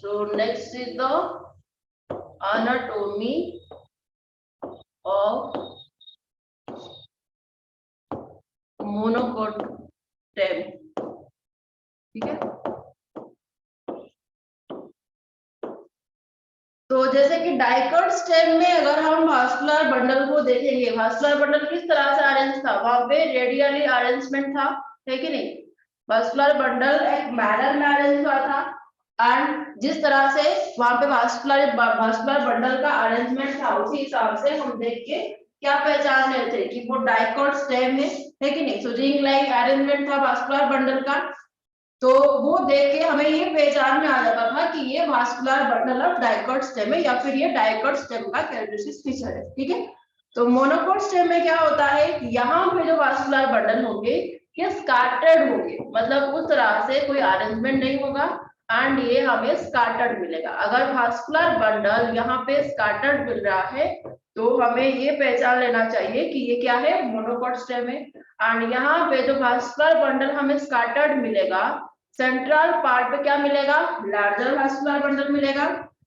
So next is the anatomy of monocot stem. ठीक है, तो जैसे कि डाइकोट स्टेम में अगर हम वास्कुलर बंडल को देखेंगे, वास्कुलर बंडल किस तरह से अरेंज था, वहां पे रेडियली अरेंजमेंट था, है कि नहीं। वास्कुलर बंडल एक मैनर में अरेंज हुआ था एंड जिस तरह से वहां पे वास्कुलर बंडल का अरेंजमेंट था उसी हिसाब से हम देख के क्या पहचान रहे थे कि वो डाइकोट स्टेम है कि नहीं। सो रिंग लाइक अरेंजमेंट था वास्कुलर बंडल का, तो वो देख के हमें ये पहचान में आ जाता था कि ये vascular bundle of dicot stem है या फिर ये डाइकोट स्टेम का कैरेक्टरिस्टिक फीचर है। ठीक है, तो मोनोकोट स्टेम में क्या होता है कि यहाँ पे जो वास्कुलर बंडल होंगे ये स्कैटर्ड होंगे, मतलब उस तरह से कोई अरेंजमेंट नहीं होगा एंड ये हमें स्कैटर्ड मिलेगा। अगर वास्कुलर बंडल यहाँ पे स्कैटर्ड मिल रहा है तो हमें ये पहचान लेना चाहिए कि ये क्या है, मोनोकोट स्टेम है। एंड यहाँ पे जो वास्कुलर बंडल हमें स्कैटर्ड मिलेगा, सेंट्रल पार्ट पे क्या मिलेगा, लार्जर वास्कुलर बंडल मिलेगा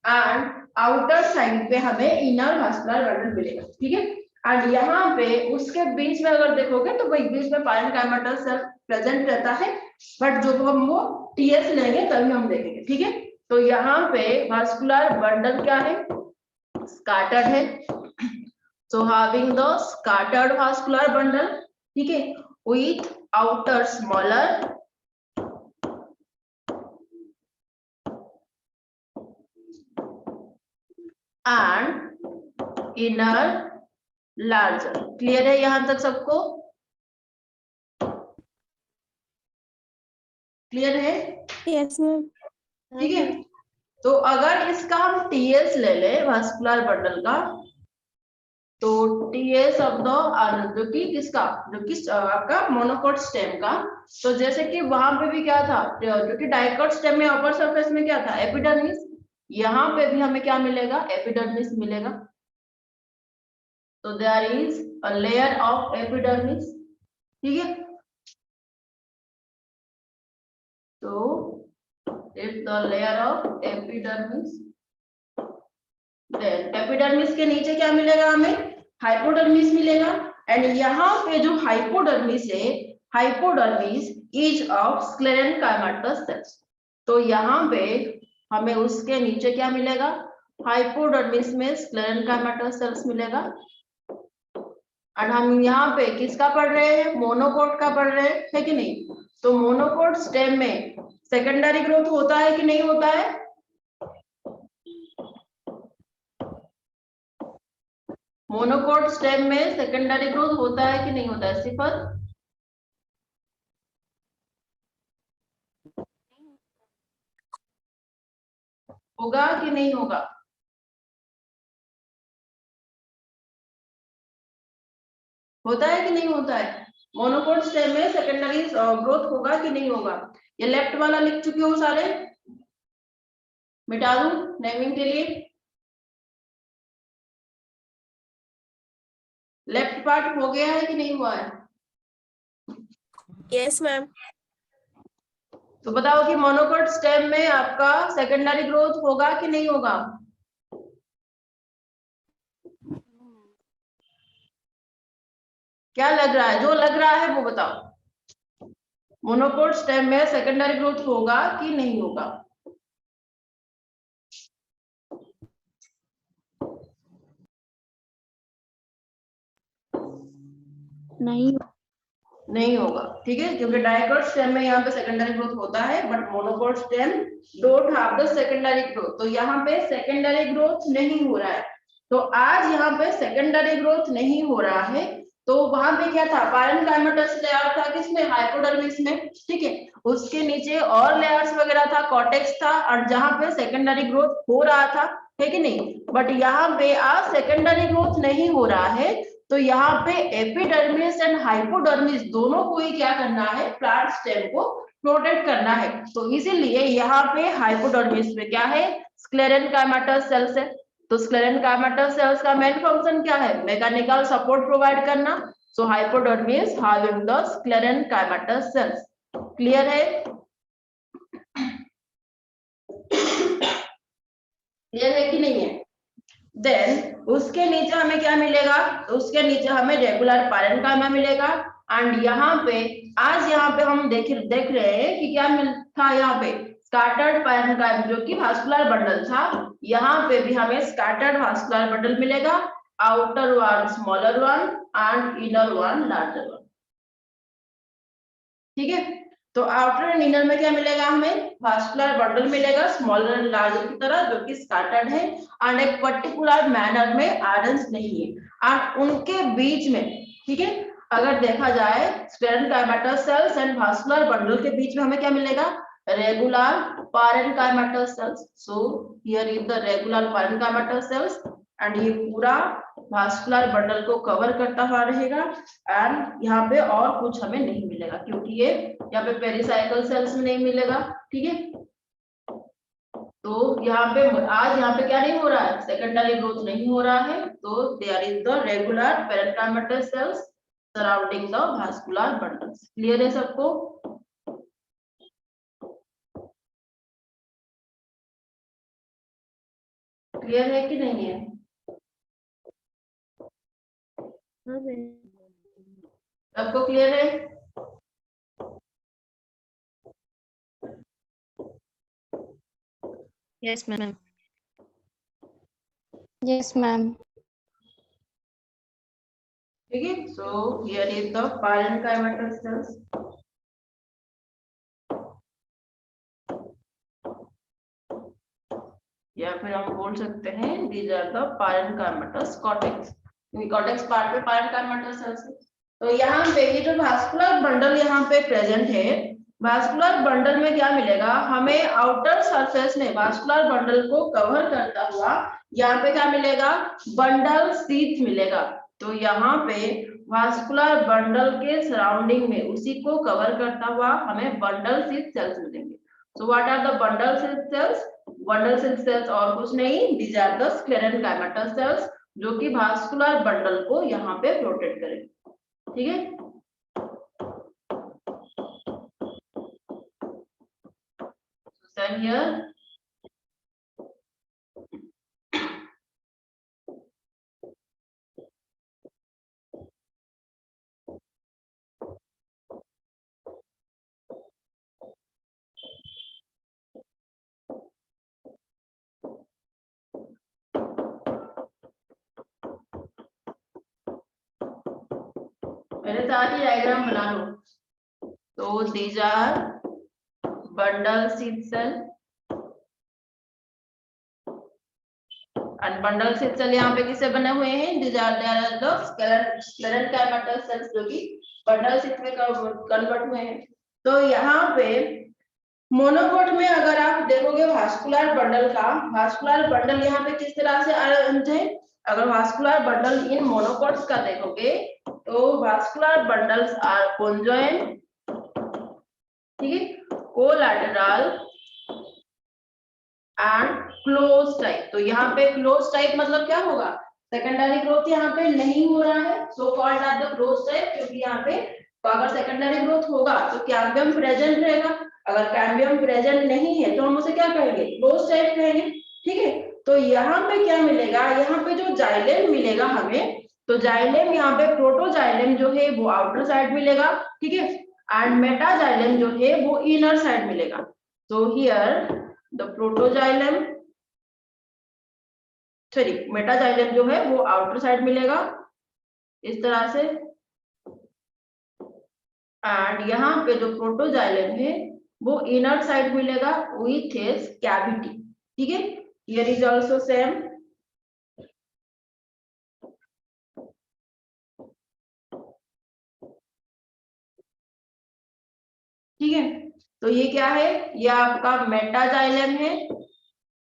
एंड आउटर साइड पे हमें इनर वास्कुलर बंडल मिलेगा। ठीक है, एंड यहाँ पे उसके बीच में अगर देखोगे तो वही बीच में पारेन्काइमल सेल प्रेजेंट रहता है, बट जो हम वो टीएस लेंगे तभी हम देखेंगे। ठीक है, तो यहाँ पे वास्कुलर बंडल क्या है, स्कैटर्ड है, so having the scattered vascular bundle, ठीक है, with outer smaller and inner larger. Clear है यहां तक सबको, क्लियर है? Yes ma'am. ठीक है, तो अगर इसका हम टीएस ले ले वास्कुलर बंडल का, तो टीएस ऑफ द जो कि किसका, जो कि आपका मोनोकोट स्टेम का, तो जैसे कि वहां पे भी क्या था, जो कि डाइकोट स्टेम में अपर सरफेस में क्या था, एपिडर्मिस, यहाँ पे भी हमें क्या मिलेगा, एपिडर्मिस मिलेगा। तो there is a layer of epidermis. ठीक है, तो it's the layer of epidermis. Then epidermis के नीचे क्या मिलेगा हमें, हाइपोडर्मिस मिलेगा। एंड यहाँ पे जो हाइपोडर्मिस है, हाइपोडर्मिस इज ऑफ स्क्लेरेनकाइमेटस सेल्स, तो यहाँ पे हमें उसके नीचे क्या मिलेगा, हाइपोडर्मिस में स्क्लेरेनकाइमेटस सेल्स मिलेगा। और हम यहाँ पे किसका पढ़ रहे हैं, मोनोकोट का पढ़ रहे हैं, है कि नहीं। तो मोनोकोट स्टेम में सेकेंडरी ग्रोथ होता है कि नहीं होता है, मोनोकोट स्टेम में सेकेंडरी ग्रोथ होता है कि नहीं होता है, सिफर होगा कि नहीं होगा, होता है कि नहीं होता है, मोनोकोट स्टेम में सेकेंडरी ग्रोथ होगा कि नहीं होगा। ये लेफ्ट वाला लिख चुके हो सारे, मिटा दूं नेमिंग के लिए, लेफ्ट पार्ट हो गया है कि नहीं हुआ है। Yes ma'am. तो बताओ कि मोनोकोट स्टेम में आपका सेकेंडरी ग्रोथ होगा कि नहीं होगा, क्या लग रहा है, जो लग रहा है वो बताओ, मोनोकोट स्टेम में सेकेंडरी ग्रोथ होगा कि नहीं होगा। नहीं होगा, ठीक है, क्योंकि डाइकोट स्टेम में यहाँ पे सेकेंडरी ग्रोथ होता है but monocot stem don't have the secondary growth, तो यहाँ पे सेकेंडरी ग्रोथ नहीं हो रहा है। तो आज यहाँ पे सेकेंडरी ग्रोथ नहीं हो रहा है, तो वहां पे क्या था, पारेन्काइमेटस लेयर था किसमें, हाइपोडर्मिस में, ठीक है, उसके नीचे और लेयर्स वगैरह था, कॉर्टेक्स था, और जहाँ पे सेकेंडरी ग्रोथ हो रहा था, है कि नहीं। बट यहाँ पे आज सेकेंडरी ग्रोथ नहीं हो रहा है, तो यहाँ पे एपिडर्मिस एंड हाइपोडर्मिस दोनों को ही क्या करना है, प्लांट स्टेम को प्रोटेक्ट करना है। तो इसीलिए यहाँ पे हाइपोडर्मिस में क्या है, स्क्लेरेनकाइमेटस सेल्स है। तो स्क्लेरेनकाइमेटस सेल्स का मेन फंक्शन क्या है, मैकेनिकल सपोर्ट प्रोवाइड करना। So hypodermis having the sclerenchymatous cells. Clear है? क्लियर है कि नहीं है? देन उसके नीचे हमें क्या मिलेगा? तो उसके नीचे हमें रेगुलर पैरेन्काइमा मिलेगा। एंड यहाँ पे आज यहाँ पे हम देख रहे हैं कि क्या मिल था यहाँ पे स्कैटर्ड पैरेन्काइमा जो कि वास्कुलर बंडल था। यहाँ पे भी हमें स्कैटर्ड वास्कुलर बंडल मिलेगा, outer one smaller one and inner one larger one. ठीक है, तो आउटर एंड इनर में क्या मिलेगा? हमें वास्कुलर बंडल मिलेगा स्मॉलर एंड लार्जर की तरह, जो कि स्कैटर्ड है एंड एक पर्टिकुलर मैनर में आयरन्स नहीं है। एंड उनके बीच में, ठीक है, अगर देखा जाए स्क्लेरेनकाइमेटस सेल्स एंड वास्कुलर बंडल के बीच में हमें क्या मिलेगा? Regular parenchymatous sales. So here is the regular parenchymatous sales and ये पूरा वास्कुलर बंडल को कवर करता हुआ रहेगा। एंड यहाँ पे और कुछ हमें नहीं मिलेगा क्योंकि ये यहाँ पे पेरिसाइकल सेल्स में नहीं मिलेगा। ठीक है, तो यहाँ पे आज यहाँ पे क्या नहीं हो रहा है? सेकेंडरी ग्रोथ नहीं हो रहा है। तो there is the regular parenchymatous cells surrounding the vascular bundles. Clear है सबको? क्लियर है कि नहीं है? सबको क्लियर है? Yes, ma'am. Yes, ma'am. ठीक है, सो here is the parenchymatous sales. या फिर हम बोल सकते हैं these are the parenchymatous cortex, क्योंकि कॉर्टेक्स पार्ट में parenchymatous सेल्स है। तो यहाँ पे ये जो वास्कुलर बंडल यहाँ पे प्रेजेंट है, वास्कुलर बंडल में क्या मिलेगा हमें? आउटर सरफेस में वास्कुलर बंडल को कवर करता हुआ यहाँ पे क्या मिलेगा? बंडल शीथ मिलेगा। तो यहाँ पे वास्कुलर बंडल के सराउंडिंग में उसी को कवर करता हुआ हमें बंडल शीथ सेल्स मिलेंगे। So what are the bundle sheath cells? Bundle sheath cells और कुछ नहीं, these are the sclerenchymatous cells, जो कि वास्कुलर बंडल को यहाँ पे प्रोटेक्ट करेंगे। ठीक है, so here मेरे साथ ही डायग्राम बना लो। तो these are bundle sheath cell and bundle sheath cell यहाँ पे किससे बने हुए हैं? These are there the sclerenchymatous cells, जो कि बंडल शीथ में कन्वर्ट हुए हैं। तो यहाँ पे मोनोकोट में अगर आप देखोगे वास्कुलर बंडल का, वास्कुलर बंडल यहाँ पे किस तरह से अरेंज है? अगर वास्कुलर बंडल इन मोनोकोट्स का देखोगे तो वास्कुलर बंडल्स आर conjoined, ठीक है, कोलैटरल एंड क्लोज टाइप। तो यहाँ पे क्लोज टाइप मतलब क्या होगा? सेकेंडरी ग्रोथ यहाँ पे नहीं हो रहा है, so called are the close type, क्योंकि यहाँ पे तो अगर सेकेंडरी ग्रोथ होगा तो कैम्बियम प्रेजेंट रहेगा। अगर कैम्बियम प्रेजेंट नहीं है तो हम उसे क्या कहेंगे? क्लोज टाइप कहेंगे। ठीक है, तो यहाँ पे क्या मिलेगा? यहाँ पे जो जाइलेम मिलेगा हमें, तो जाइलेम यहाँ पे प्रोटोजाइलेम जो है वो आउटर साइड मिलेगा। ठीक है, एंड मेटाजाइलेम जो है वो इनर साइड मिलेगा। so here the protoxylem, sorry metaxylem जो है वो आउटर साइड मिलेगा इस तरह से। एंड यहाँ पे जो प्रोटोजाइलम है वो इनर साइड मिलेगा विथ हिज कैविटी। ठीक है, हियर इज आल्सो सेम। ठीक है, तो ये क्या है? ये आपका मेटाजाइलम है।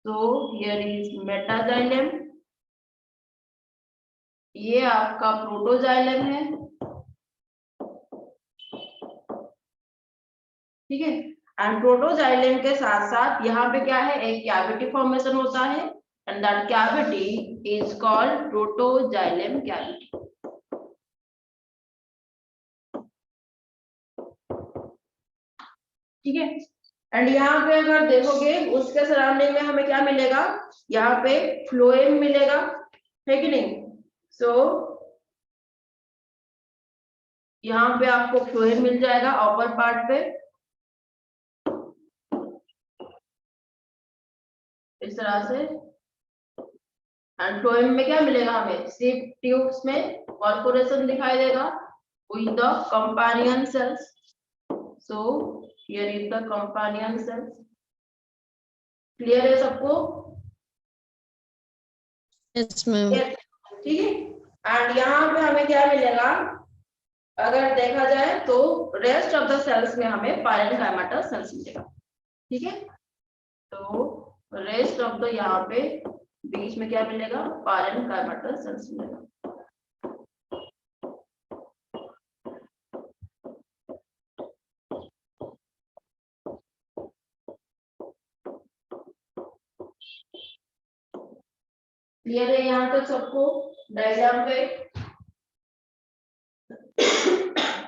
तो हियर इज मेटाजाइलम, ये आपका प्रोटोजाइलम है। ठीक है, एंड प्रोटोजाइलम के साथ साथ यहाँ पे क्या है? एक कैविटी फॉर्मेशन होता है and that cavity is called protoxylem cavity. ठीक है, एंड यहाँ पे अगर देखोगे उसके सराउंडिंग में हमें क्या मिलेगा, यहाँ पे फ्लोएम मिलेगा, है कि नहीं। सो यहाँ पे आपको फ्लोएम मिल जाएगा अपर पार्ट पे, इस तरह से। एंड फ्लोएम में क्या मिलेगा हमें, सिप ट्यूब्स में कॉर्पोरेशन दिखाई देगा with the companion cells. So here is the companion cells. Clear है सबको? Yes ma'am. ठीक है। एंड यहाँ पे हमें क्या मिलेगा, अगर देखा जाए तो रेस्ट ऑफ द सेल्स में हमें पैरेन्काइमा सेल्स मिलेगा, ठीक है। तो रेस्ट ऑफ द यहाँ पे बीच में क्या मिलेगा, पैरेन्काइमा सेल्स मिलेगा। क्लियर है यहाँ तक सबको डायग्राम पे?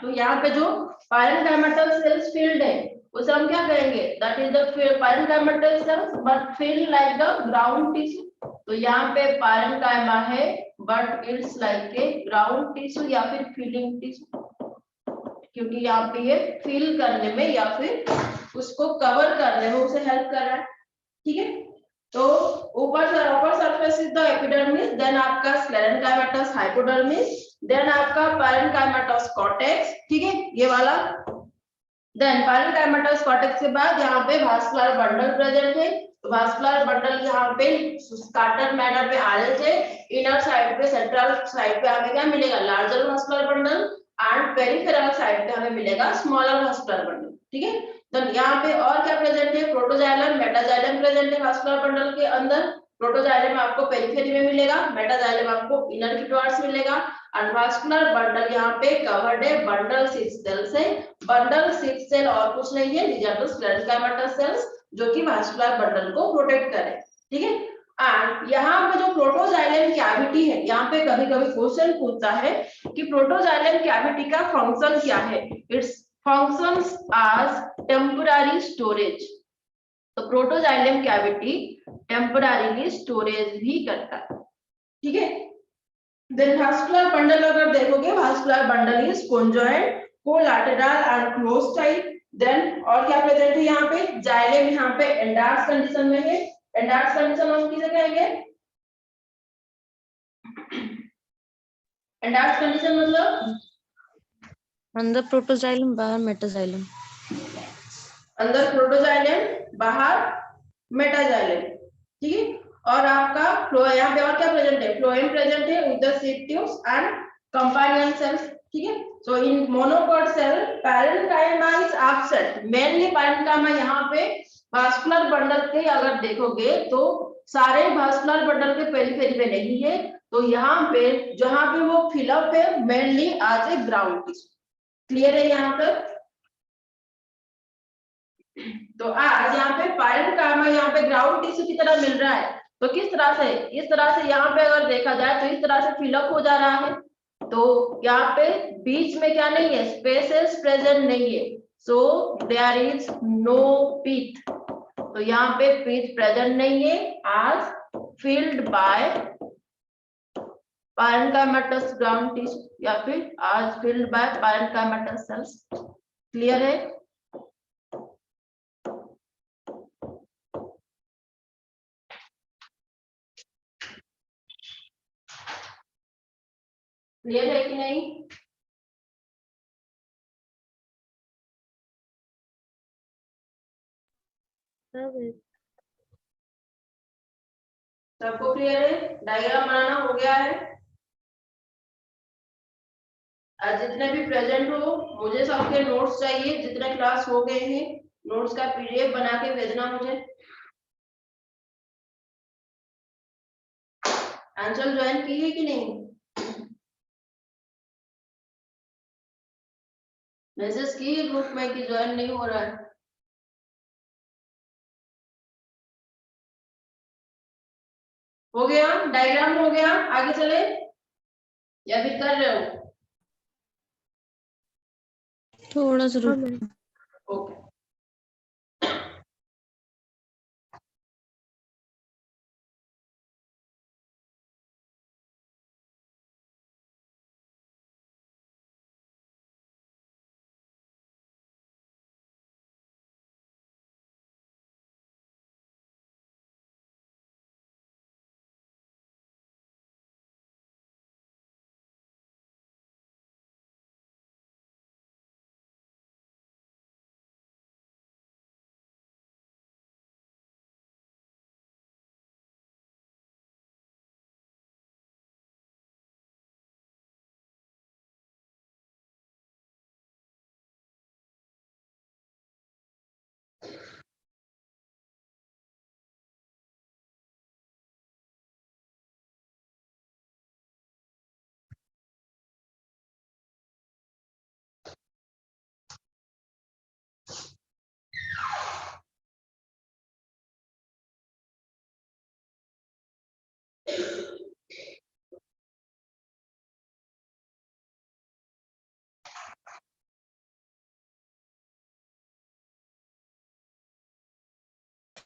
तो यहाँ पे जो पैरेन्काइमा सेल्स फील्ड है उसे हम क्या कहेंगे, that is the parenchyma sales but feel like the ground tissue. तो यहाँ पे पैरेन्काइमा है but it's like a ground tissue या फिर फीलिंग टिश्यू, क्योंकि यहाँ पे ये फील करने में या फिर उसको कवर करने में उसे हेल्प कर रहा है, ठीक है। तो ऊपर surface is the epidermis, then आपका स्क्लेरेन्काइमाटस हाइपोडर्मिस, देन आपका पैरेन्काइमाटस कॉर्टेक्स, ठीक है ये वाला। देन पैरेन्काइमाटस कॉर्टेक्स के बाद यहाँ पे वास्कुलर बंडल प्रेजेंट है। तो वास्कुलर बंडल यहाँ पे स्कैटर मैनर पे आरएच है, इनर साइड पे सेंट्रल साइड पे हमें क्या मिलेगा, larger vascular bundle, and peripheral side पे हमें मिलेगा स्मॉलर वास्कुलर बंडल, ठीक है। तो यहाँ पे और क्या प्रेजेंट है, प्रोटोजाइलम मेटाजाइलम प्रेजेंट है वास्कुलर बंडल के अंदर। प्रोटोजाइलम आपको पेरिफेरी में मिलेगा, मेटाजाइलम आपको इनर कीटोर्स मिलेगा, एंड वास्कुलर बंडल यहाँ पे कवर्ड है बंडल सिक्स सेल से। बंडल सिक्स सेल और कुछ नहीं है, these are the sclerenchyma cells जो कि वास्कुलर बंडल को प्रोटेक्ट करे, ठीक है। एंड यहाँ पे जो प्रोटोजाइलम कैविटी है, यहाँ पे कभी कभी क्वेश्चन पूछता है कि प्रोटोजाइलम कैविटी का फंक्शन क्या है, it's functions as temporary storage। तो प्रोटोजाइलम कैविटी टेम्पररीली स्टोरेज भी करता है, ठीक है। देन वास्कुलर बंडल अगर देखोगे, vascular bundle is conjoined, collateral and close type. Then और क्या प्रेजेंट है यहाँ पे, जाइलम यहाँ पे एंडार्स कंडीशन में है। एंडार्स कंडीशन हम किसे कहेंगे, एंडार्स कंडीशन मतलब अंदर प्रोटोजाइलम बाहर मेटाजाइलम। अंदर प्रोटोजाइलम बाहर मेटाजाइलम, ठीक है। और आपका फ्लो यहाँ पे और क्या प्रेजेंट है, फ्लोएम प्रेजेंट है with the sieve tubes and companion cells, ठीक है। So in monocot cell parenchyma is absent, mainly parenchyma यहाँ पे वास्कुलर बंडल के अगर देखोगे तो सारे वास्कुलर बंडल के पेरिफेरी में नहीं है। तो यहाँ पे जहां पे वो फिलअप है mainly as a ground tissue, clear है यहाँ तक। तो आज यहाँ पे पैरेन्काइमा यहाँ पे ग्राउंड टिश्यू की तरह मिल रहा है। तो किस तरह से, इस तरह से यहाँ पे अगर देखा जाए तो इस तरह से फिलअप हो जा रहा है। तो यहाँ पे बीच में क्या नहीं है, स्पेसेस प्रेजेंट नहीं है, so there is no pith. तो यहाँ पे पीथ प्रेजेंट नहीं है आज filled by parenchymatous ground tissue या फिर आज filled by parenchymatous cells, clear है। क्लियर है कि नहीं, सबको क्लियर है, डायग्राम बनाना हो गया है। आज जितने भी प्रेजेंट हो मुझे सबके नोट्स चाहिए, जितने क्लास हो गए हैं नोट्स का पीडीएफ बना के भेजना मुझे। आंचल ज्वाइन की है कि नहीं, मैसेज की है ग्रुप में कि ज्वाइन नहीं हो रहा है। हो गया, डायग्राम हो गया, आगे चले या फिर कर रहे हो, थोड़ा सा रुक। ओके।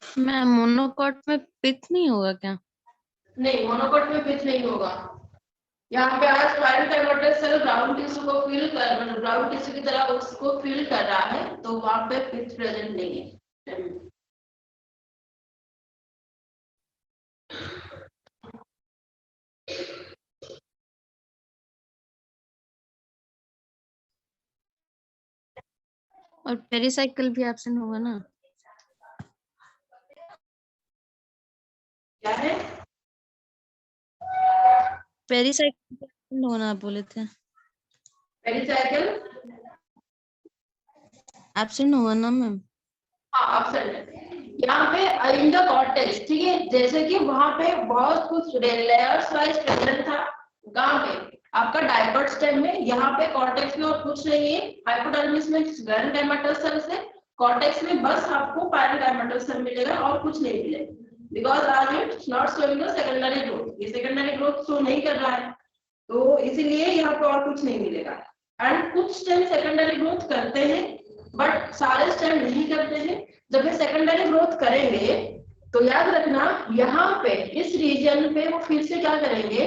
मैम मोनोकॉट में पिच नहीं होगा क्या? नहीं, मोनोकॉट में पिच नहीं होगा। यहाँ पे आज पायरेथाइरोइड सेल ग्राउंड टिश्यू को फिल कर, मतलब ग्राउंड टिश्यू की तरह उसको फिल कर रहा है, तो वहां पे पिच प्रेजेंट नहीं है। और पेरिसाइकिल भी एब्सेंट होगा ना? क्या है? पेरिसाइकिल एब्सेंट होना आप बोले थे। पेरिसाइकिल एब्सेंट होगा ना मैम? हाँ एब्सेंट है। यहाँ पे इन द कॉर्टेक्स, ठीक है, जैसे कि वहां पे बहुत कुछ लेयर्स वाइज प्रेजेंट था। कहाँ पे? आपका डायकॉट स्टेम में। यहाँ पे कॉर्टेक्स में और कुछ नहीं है। हाइपोडर्मिस में ग्रैंड सेल्स है। कॉर्टेक्स में बस आपको पैरेंडाइमेटल सेल मिलेगा और कुछ नहीं मिलेगा, बिकॉज आज it's not showing the secondary growth. ये सेकेंडरी ग्रोथ शो नहीं कर रहा है, तो इसीलिए यहाँ पे और कुछ नहीं मिलेगा। एंड कुछ स्टेम सेकेंडरी ग्रोथ करते हैं, बट सारे स्टेम नहीं करते हैं। जब ये सेकेंडरी ग्रोथ करेंगे तो याद रखना, यहाँ पे इस रीजन पे वो फिर से क्या करेंगे,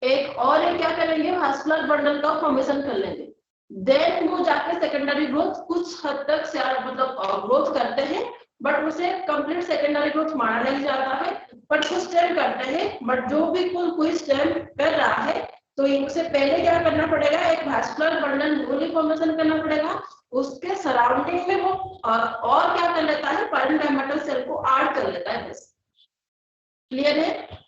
एक क्या करेंगे, वास्कुलर बंडल का फॉर्मेशन कर लेंगे। देन वो जाके सेकेंडरी ग्रोथ कुछ हद तक मतलब ग्रोथ करते हैं, बट उसे कंप्लीट सेकेंडरी ग्रोथ माना नहीं जाता है। बट कुछ स्टेम करते हैं, बट जो भी कोई स्टेम कर रहा है, तो इनसे पहले क्या करना पड़ेगा, एक वास्कुलर बंडल न्यूली फॉर्मेशन करना पड़ेगा। उसके सराउंडिंग में वो और क्या कर लेता है, पैरेंडाइमेटल सेल को ऐड कर लेता है। बस क्लियर है?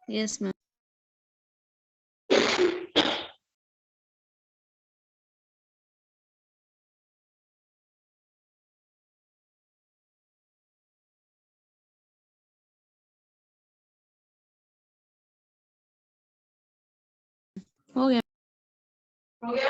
Yes ma'am. हो गया। हो गया?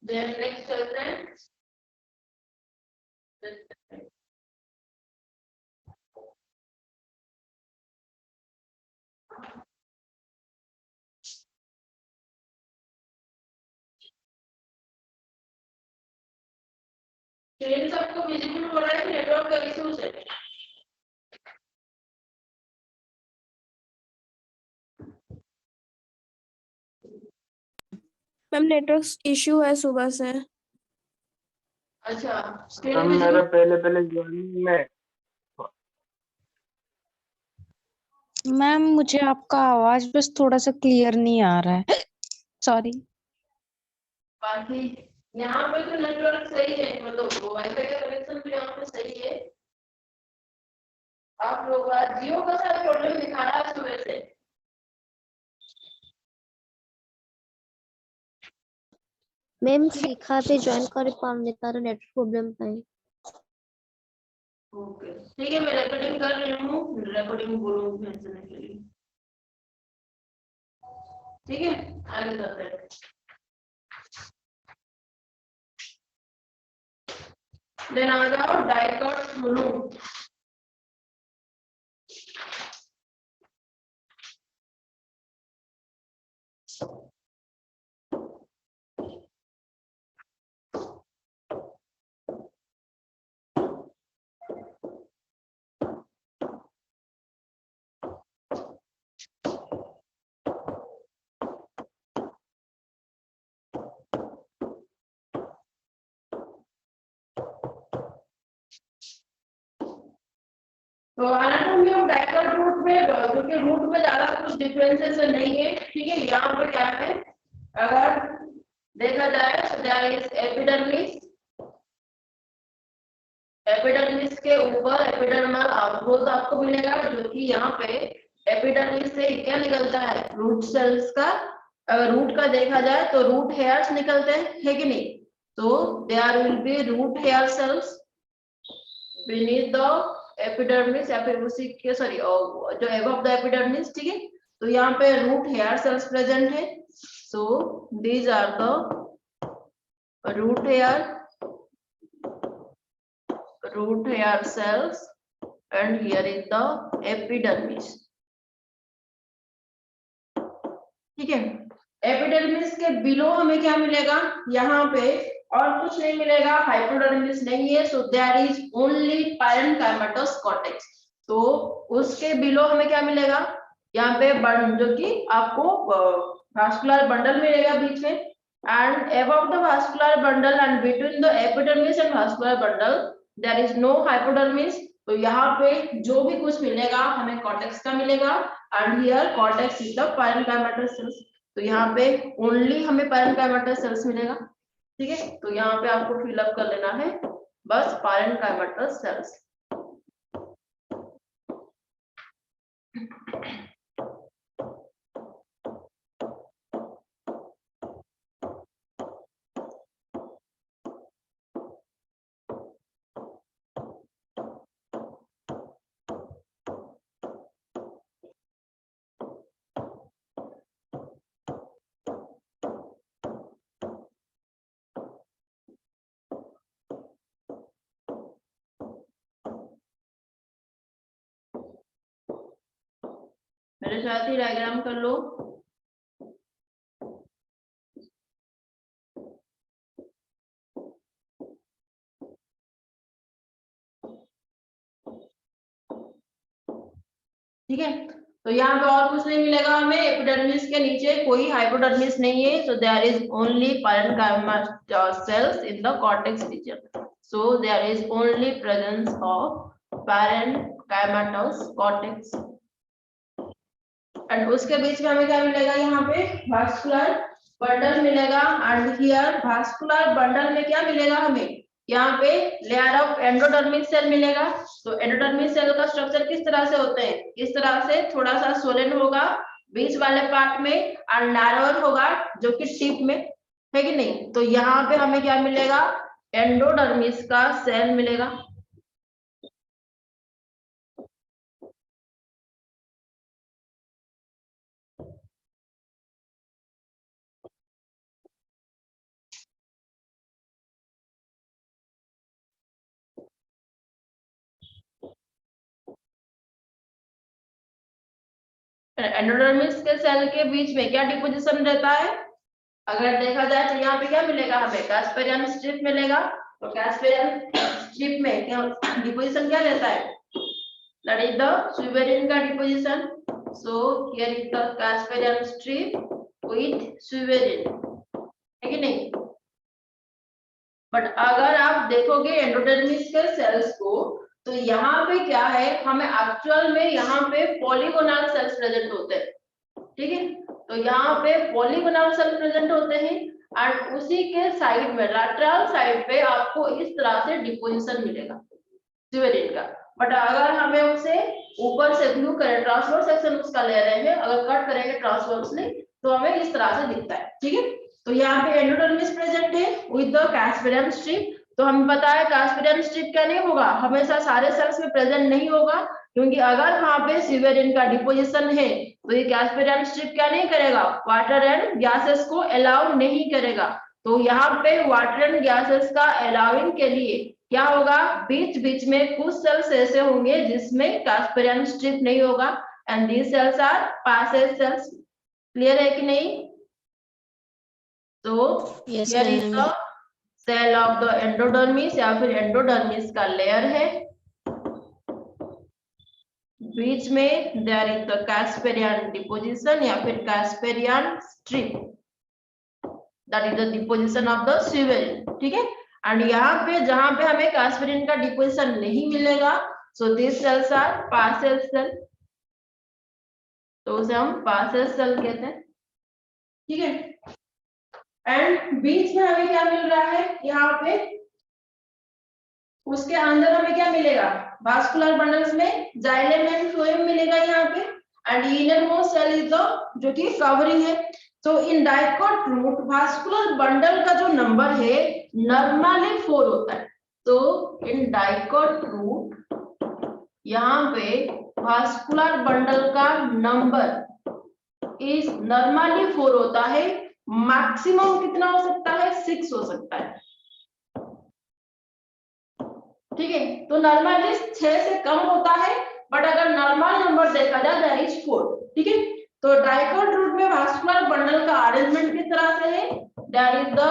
Then next चलते हैं। स्क्रीन सबको विजिबल हो रहा है, नेटवर्क का इशू है? मैम नेटवर्क इश्यू है सुबह से। अच्छा, स्क्रीन मैम विजिबल। मेरा पहले ज्वाइनिंग में मैम मुझे आपका आवाज बस थोड़ा सा क्लियर नहीं आ रहा है। सॉरी। बाकी यहाँ पे तो नेटवर्क सही है, मतलब वाईफाई का कनेक्शन भी यहाँ पे सही है। आप लोग जियो का सारा प्रॉब्लम दिखा रहा है सुबह से। मैम शिखाते जॉइन करे पामने तारा नेटवर्क प्रॉब्लम है। ओके ठीक है, मैं रिकॉर्डिंग कर रही हूँ, रिकॉर्डिंग बोलूँगी भेजने के लिए। ठीक है, आगे चलते हैं। देन आ जाओ डाइकॉट रूट। तो एनाटॉमी ऑफ डाइकॉट रूट में, क्योंकि रूट में ज्यादा कुछ डिफरेंसेस नहीं है, ठीक है। यहाँ पे क्या है, अगर देखा जाए तो देयर इज एपिडर्मिस। एपिडर्मिस के ऊपर एपिडर्मल आउटग्रोथ आपको मिलेगा, जो कि यहाँ पे एपिडर्मिस से क्या निकलता है, रूट सेल्स का। अगर रूट का देखा जाए तो रूट हेयर्स निकलते हैं, है कि नहीं? तो there will be root hair cells beneath the epidermis, या फिर उसी के सॉरी जो above the epidermis, ठीक है। तो यहाँ पे रूट हेयर सेल्स प्रेजेंट है। सो these are the root root hair cells and here is the epidermis. ठीक है, एपिडर्मिस के बिलो हमें क्या मिलेगा यहाँ पे, और कुछ नहीं मिलेगा, हाइपोडर्मिस नहीं है, so there is only parenchymatous cortex. तो उसके बिलो हमें क्या मिलेगा यहाँ पे, जो कि आपको वास्कुलर बंडल मिलेगा बीच में, and above the vascular bundle and between the epidermis and vascular bundle there is no hypodermis. तो यहाँ पे जो भी कुछ मिलेगा हमें कॉर्टेक्स का मिलेगा, and here cortex is the parenchymatous sales. तो यहाँ पे ओनली हमें पैरेन्काइमेटस सेल्स मिलेगा। ठीक है, तो यहाँ पे आपको फिलअप कर लेना है बस पैरेन्काइमेटस सेल्स। मेरे साथ ही डायग्राम कर लो। ठीक है, तो यहाँ पे और कुछ नहीं मिलेगा हमें, एपिडर्मिस के नीचे कोई हाइपोडर्मिस नहीं है, so there is only parenchymatous cells in the cortex region. So there is only presence of parenchymatous cortex, and उसके बीच में हमें क्या मिलेगा यहाँ पे, वास्कुलर बंडल मिलेगा, एंड हियर वास्कुलर बंडल में क्या मिलेगा हमें यहाँ पे, लेयर ऑफ एंडोडर्मिस सेल मिलेगा। तो एंडोडर्मिस सेल का स्ट्रक्चर किस तरह से होते हैं, इस तरह से थोड़ा सा सोलन होगा बीच वाले पार्ट में, और नैरोअर होगा जो कि टिप में है कि नहीं। तो यहाँ पे हमें क्या मिलेगा, एंडोडर्मिस का सेल मिलेगा। एंडोडर्मिस के सेल के बीच में क्या डिपोजिशन रहता है, अगर देखा जाए तो यहाँ पे क्या मिलेगा हमें, कास्पेरियन स्ट्रिप मिलेगा। तो कास्पेरियन स्ट्रिप में क्या डिपोजिशन क्या रहता है, दैट इज द सुवेरिन का deposition. So here is the Casparian strip with suberin, है कि नहीं। बट अगर आप देखोगे एंडोडर्मिस के सेल्स को, तो यहाँ पे क्या है, हमें एक्चुअल में यहाँ पे पॉलीगोनल सेल्स प्रेजेंट होते हैं। ठीक है, तो यहाँ पे पॉलीगोनल सेल प्रेजेंट होते हैं, एंड उसी के साइड में लैटरल साइड पे आपको इस तरह से डिपोजिशन मिलेगा सुवेरिन का। बट अगर हमें उसे ऊपर से व्यू करें, ट्रांसवर्स सेक्शन उसका ले रहे हैं, अगर कट करेंगे ट्रांसवर्सली तो हमें इस तरह से दिखता है। ठीक है, तो यहाँ पे एंडोडर्मिस प्रेजेंट है विद द कास्पेरियन स्ट्रिप। तो हमें पता है कास्पेरियन स्ट्रिप क्या नहीं होगा, हमेशा सारे सेल्स में प्रेजेंट नहीं होगा, क्योंकि अगर वहां पे सुवेरिन का डिपोजिशन है तो ये कास्पेरियन स्ट्रिप क्या नहीं करेगा, वाटर एंड गैसेस को अलाउ नहीं करेगा। तो यहाँ पे वाटर एंड गैसेस का अलाउइंग के लिए क्या होगा, बीच बीच में कुछ सेल्स ऐसे होंगे जिसमें कास्पेरियन स्ट्रिप नहीं होगा, and these cells are passage cells. Clear है कि नहीं। तो Yes, here is ma'am. The cell of the endodermis, या फिर एंडोडर्मिस का लेयर है, बीच में there is the Casparian deposition या फिर Casparian strip, that is the deposition of the suberin. ठीक है, एंड यहाँ पे जहां पे हमें कास्पेरियन का डिपोजिशन नहीं मिलेगा, so this cells are passage cell, तो उसे हम पासेज सेल कहते हैं। ठीक है, एंड बीच में हमें क्या मिल रहा है यहाँ पे, उसके अंदर हमें क्या मिलेगा, वास्कुलर बंडल्स में जाइलम एंड फ्लोएम मिलेगा यहाँ पे, and inner most cell is the जो कि कवरिंग है। तो in dicot root vascular bundle का जो नंबर है नॉर्मली 4 होता है। तो इन डाइकोट रूट यहाँ पे वास्कुलर बंडल का नंबर इज नॉर्मली 4 होता है, मैक्सिमम कितना हो सकता है, 6 हो सकता है। ठीक है, तो नॉर्मली 6 से कम होता है, बट अगर नॉर्मल नंबर देखा जाए दैट इज 4। ठीक है, तो डाइकोट रूट में वास्कुलर बंडल का अरेंजमेंट किस तरह से है, that is the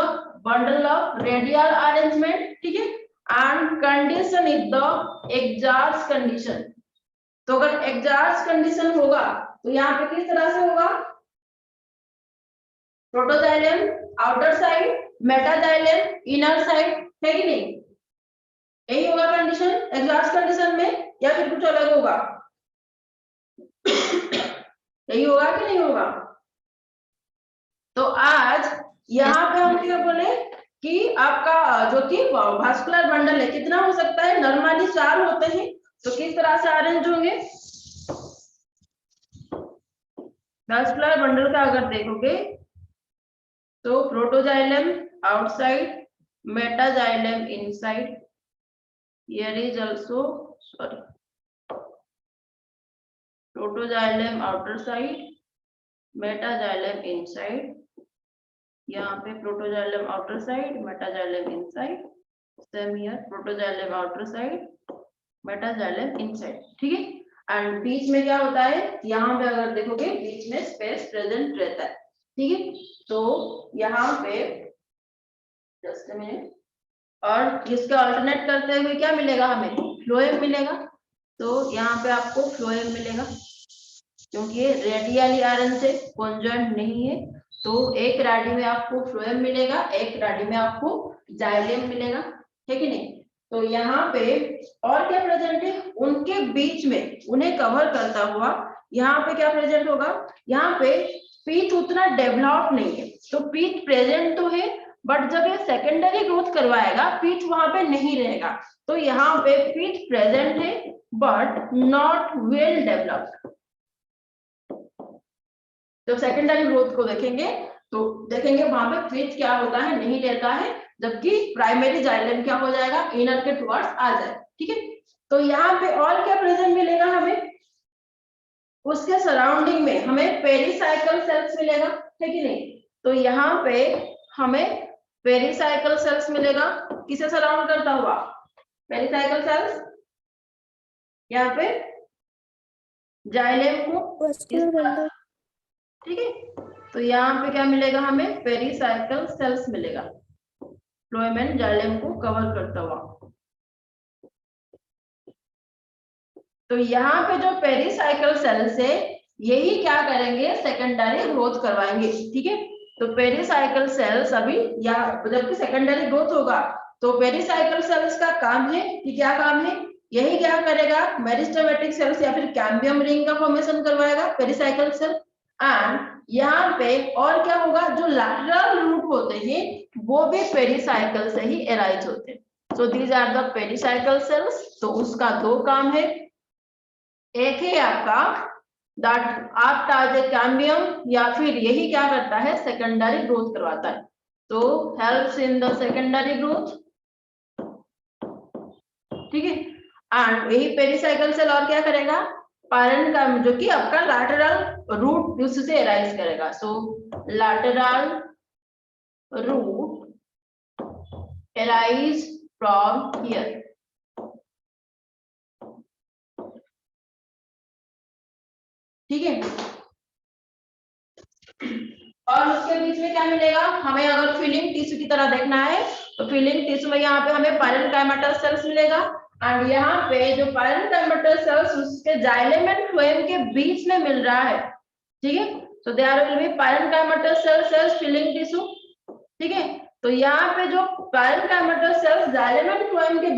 bundle of radial arrangement. ठीक है, and condition is the exhaust condition. तो अगर एग्जास्ट कंडीशन होगा तो यहाँ पे किस तरह से होगा, protoxylem outer side, metaxylem inner side, है कि नहीं, यही होगा कंडीशन एग्जास्ट कंडीशन में, या फिर कुछ अलग होगा, यही होगा कि नहीं होगा। तो आज यहाँ पे हम क्या बोले कि आपका जो कि वास्कुलर बंडल है कितना हो सकता है, नॉर्मली 4 होते हैं, तो किस तरह से अरेंज होंगे। वास्कुलर बंडल का अगर देखोगे तो protoxylem outside, metaxylem inside, here is also protoxylem outer side, metaxylem inside, यहाँ पे protoxylem outer side, metaxylem inside, same here protoxylem outer side, metaxylem inside. ठीक है, एंड बीच में क्या होता है, यहाँ पे अगर देखोगे बीच में स्पेस प्रेजेंट रहता है। ठीक है, तो यहाँ पे जस्ट अ मिनट, और इसका अल्टरनेट करते हुए क्या मिलेगा हमें, फ्लोएम मिलेगा। तो यहाँ पे आपको फ्लोएम मिलेगा, क्योंकि ये रेडियली अरेंज है, कॉन्जॉइंट नहीं है, तो एक राडी में आपको फ्लोएम मिलेगा, एक राडी में आपको जाइलम मिलेगा, है कि नहीं। तो यहाँ पे और क्या प्रेजेंट है, उनके बीच में उन्हें कवर करता हुआ यहाँ पे क्या प्रेजेंट होगा, यहाँ पे पीच उतना डेवलप नहीं है, तो पीच प्रेजेंट तो है, बट जब ये सेकेंडरी ग्रोथ करवाएगा पीच वहां पे नहीं रहेगा। तो यहाँ पे पीच प्रेजेंट है बट नॉट वेल डेवलप्ड। जब सेकेंडरी ग्रोथ को देखेंगे तो देखेंगे वहां पे पीच क्या होता है, नहीं रहता है, जबकि प्राइमरी जाइलम क्या हो जाएगा, इनर के टुवर्ड्स आ जाए। ठीक है, तो यहाँ पे और क्या प्रेजेंट मिलेगा हमें, उसके सराउंडिंग में हमें पेरिसाइकल सेल्स मिलेगा, है कि नहीं। तो यहाँ पे हमें पेरिसाइकल सेल्स मिलेगा, किसे सराउंड करता हुआ, पेरिसाइकल सेल्स, यहाँ पे जाइलम को, ठीक है। तो यहाँ पे क्या मिलेगा हमें, पेरिसाइकल सेल्स मिलेगा, फ्लोएम एंड जाइलम को कवर करता हुआ। तो यहाँ पे जो पेरिसाइकल सेल्स है यही क्या करेंगे, सेकेंडरी ग्रोथ करवाएंगे। ठीक है, तो पेरिसाइकल सेल्स अभी या जबकि सेकेंडरी ग्रोथ होगा तो पेरिसाइकल सेल्स का काम है कि क्या काम है, यही क्या करेगा, मेरिस्टेमेटिक सेल्स या फिर कैम्बियम रिंग का फॉर्मेशन करवाएगा पेरिसाइकल सेल। एंड यहाँ पे और क्या होगा, जो लैटरल रूट होते हैं वो भी पेरिसाइकल से ही एराइज होते हैं। So these are the pericycle cells. तो उसका 2 काम है, एक है आपका दैट आपका कैम्बियम या फिर यही क्या करता है, सेकेंडरी ग्रोथ करवाता है, तो helps in the secondary growth. ठीक है, एंड यही पेरिसाइकल सेल और क्या करेगा, पैरेन्काइमा जो कि आपका लैटरल रूट उससे एराइज करेगा। So lateral root arise from here. ठीक है, और उसके बीच में क्या मिलेगा हमें, अगर फिलिंग टिश्यू की तरह देखना है तो फिलिंग टिश्यू में यहाँ पे हमें पैरेन्काइमेटस सेल्स मिलेगा, एंड यहाँ पे जो पैरेन्काइमेटस सेल्स उसके जाइलम एंड फ्लोएम के बीच में मिल रहा है। ठीक है, तो there will be parenchymatous cells filling tissue. ठीक है, तो यहाँ पे जो parenchymatous cells xylem and phloem के